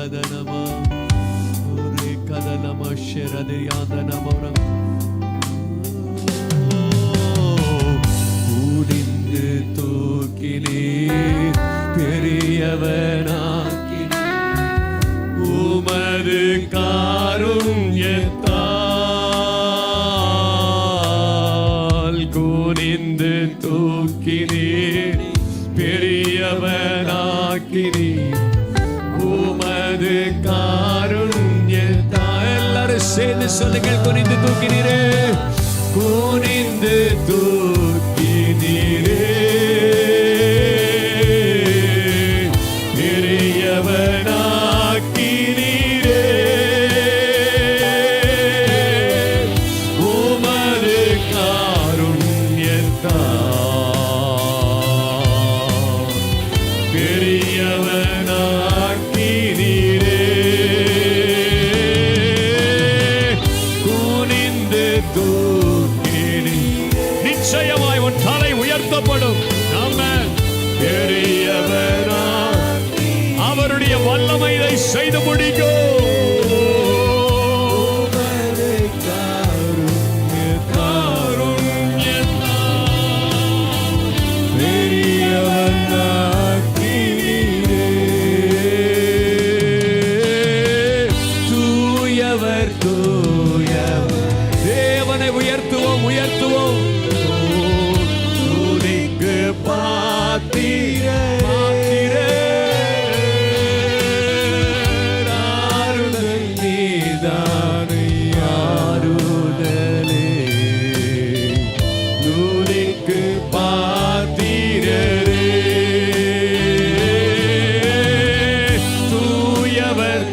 ரதனமா ஒரே கதனமா ஷரதையாதனமரம் கூடிந்து தூக்கிலே பெரியவனாக்கி உமது காருண்யத்தால் கூடிந்து தூக்கிலே பெரியவனாக்கினி உமது காருண்யத்தால் எல்லாரும் சேர்ந்து சொல்லுங்கள் குனிந்து தூக்கினீரே குனிந்து தூக்கினீரே பெரியவனாக்கினீரே உமது காருண்யத்தால் பெரியவனாக்கினீரே குனிந்து தூக்கினீரே நிச்சயமாய் உன் தலை உயர்த்தப்படும். ஆமென். பெரியவனா அவருடைய வல்லமை இதை செய்து முடிக்கும். தேவனை உயர்த்துவோம் உயர்த்துவோம். துதிக்கு பாத்திரே ஆறுதல் நீதானே ஆறுதலே துதிக்கு பாத்திரே தூயவர்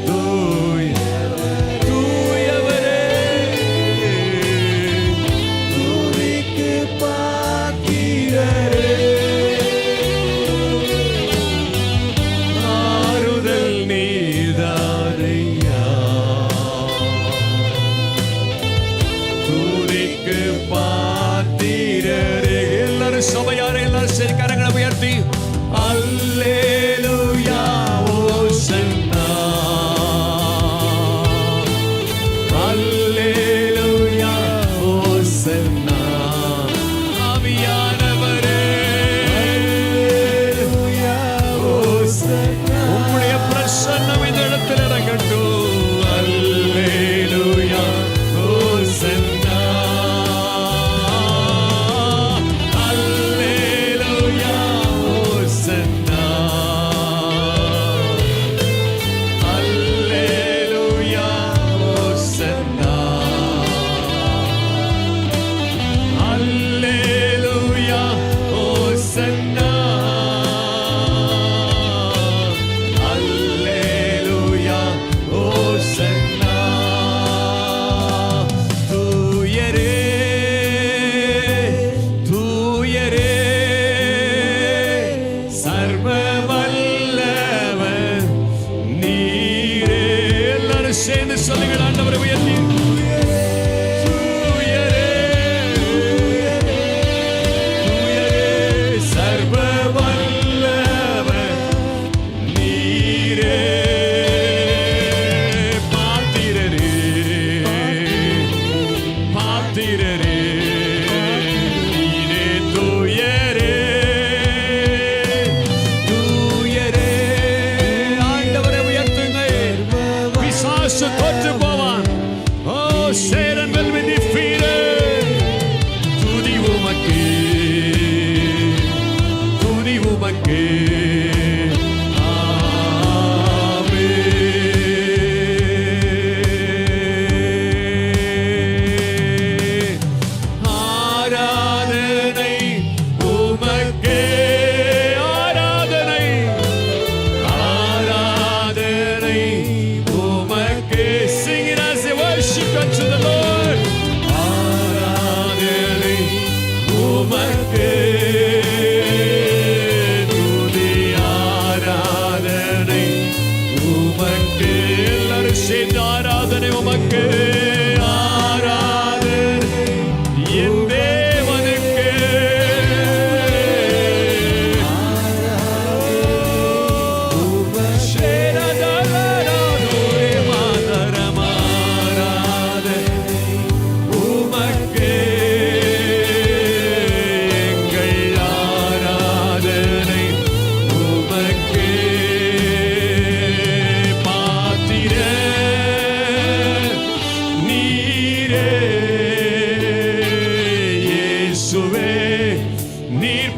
சபையாரே எல்லாரும் சரி கரங்களை உயர்த்தி அல்லேலூயா ஓசன்னா அல்லேலூயா ஓசன்னா ஆவியானவரே அல்லேலூயா ஓசன்னா உம்முடைய பிரசன்னம் இந்த இடத்தில் இறங்கட்டும். அல்லேலூயா ஓசன்னா Hallelujah, Hosanna.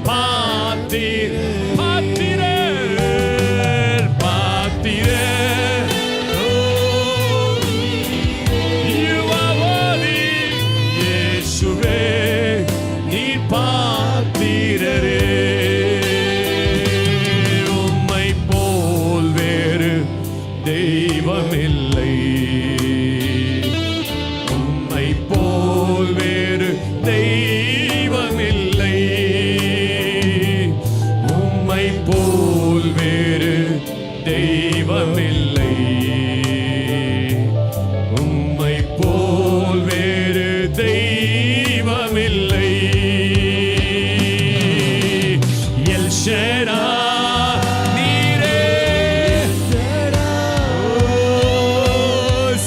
பாத்திரர் பாத்திரர் பாத்திரர். Oh, you are worthy. இயேசுவே நீர் பாத்திரரே. உம்மை போல் வேறு தெய்வமில்லை. உம்மை போல் வேறு தெய்வமில்லை. உம்மை போல் வேறு தெய்வமில்லை. உம்மை போல் வேறு தெய்வமில்லை. எல் ஷடாய் நீரே. ஓ,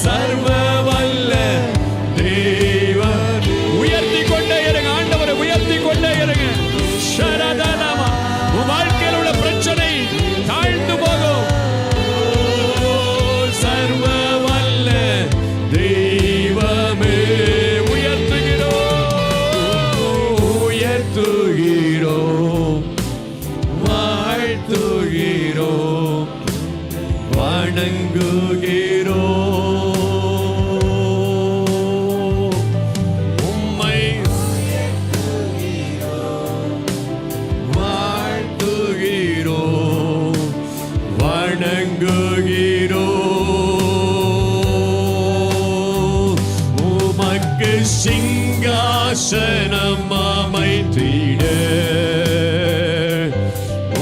சர்வ வல்ல தேவன். உயர்த்தி கொண்டே இருங்க ஆண்டவரை, உயர்த்தி கொண்டே இருங்க. ஷரதனமா. உன் வாழ்க்கையில் உள்ள பிரச்சனை தாழ்ந்து போகும். ஓ, சர்வ வல்ல தெய்வமே உயர்த்துகிறோம், உயர்த்துகிறோம், வாழ்த்துகிறோம், வணங்குகிறோம். உம்மை வாழ்த்துகிறோம், வணங்குகிறோம். உமக்கு சிங்காசனம் அமைத்திட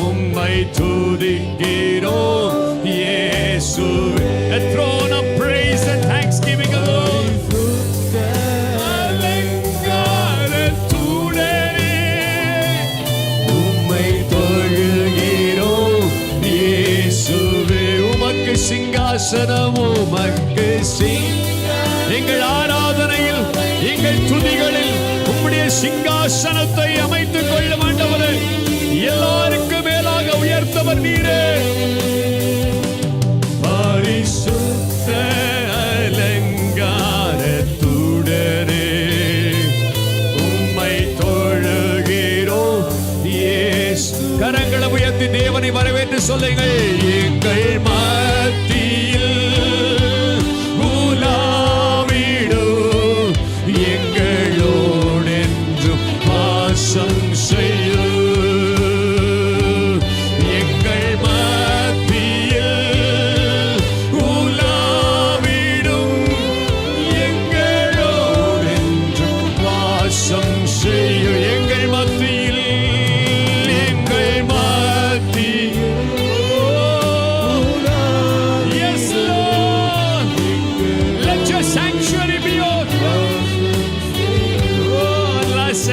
உம்மை துதிக்கிறோம் இயேசுவே. A throne of praise and thanksgiving alone. அலங்காரத்துடனே உம்மை தொழுகிறோம் இயேசுவே. உமக்கு சிங்காசனம், உமக்கு எங்கள் ஆராதனையில், எங்கள் துதிகளில் உம்முடைய சிங்காசனத்தை அமைத்துக் கொள்ள ஆண்டவரே. எல்லாருக்கு மேலாக உயர்த்தவர் நீரே. பரிசுத்த அலங்காரத்துடனே உம்மை தொழுகிறோம் இயேசு. கரங்களை உயர்த்தி தேவனை வரவேற்று சொல்லுங்கள். எங்கள் மத்தியில் உலாவிடும், எங்களோடென்றும் வாசம் செய்யும். எங்கள் மத்தியில் உலாவிடும், எங்களோடென்றும் வாசம் செய்யும். எங்கள் மத்தியில், எங்கள் மத்தியில். Yes, Lord. Let your sanctuary be open.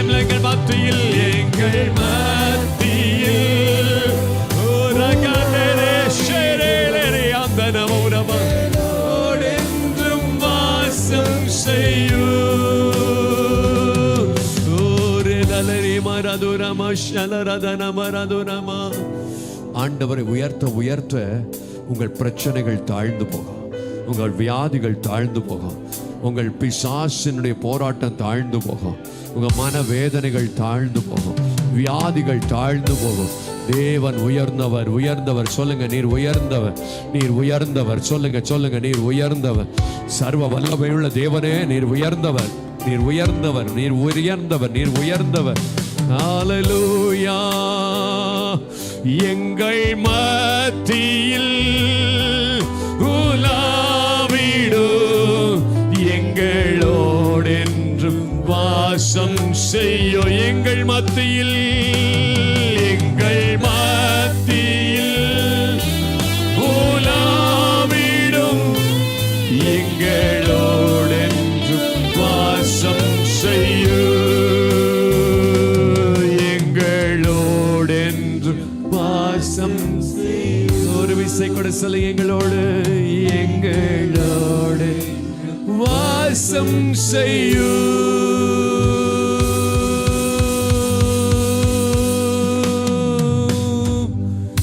எங்கள் மத்தியில், எங்கள் மத்தியில். ரகதரே ஷரேலரே அந்தனமௌரமா ஓடென்றும் வாசம் செய்யும். ஓரே லலரி மரதுரமா ஷலரதன மரதுரமா. ஆண்டவரை உயர்த்த உயர்த்த உங்கள் பிரச்சனைகள் தாழ்ந்து போகும், உங்கள் வியாதிகள் தாழ்ந்து போகும், உங்கள் பிசாசினுடைய போராட்டம் தாழ்ந்து போகும், உங்கள் மனவேதனைகள் தாழ்ந்து போகும், வியாதிகள் தாழ்ந்து போகும். தேவன் உயர்ந்தவர், உயர்ந்தவர். சொல்லுங்க, நீர் உயர்ந்தவர், நீர் உயர்ந்தவர். சொல்லுங்க, சொல்லுங்க, நீர் உயர்ந்தவர். சர்வ வல்லமையுள்ள தேவனே, நீர் உயர்ந்தவர், நீர் உயர்ந்தவர், நீர் உயர்ந்தவர், நீர் உயர்ந்தவர். ஹல்லேலூயா. எங்கள் மத்தியில் உலாவிடும், எங்களோடென்றும் வாசம் செய்யும். எங்கள் மத்தியில், எங்கள் மத்தியில் உலாவிடும், எங்களோடென்றும் வாசம் செய்யும். எங்களோடென்றும் வாசம் செய்யும். ஒரு விசை கூட சொல்ல, எங்களோடு, எங்களோடு வாசம் செய்யும்.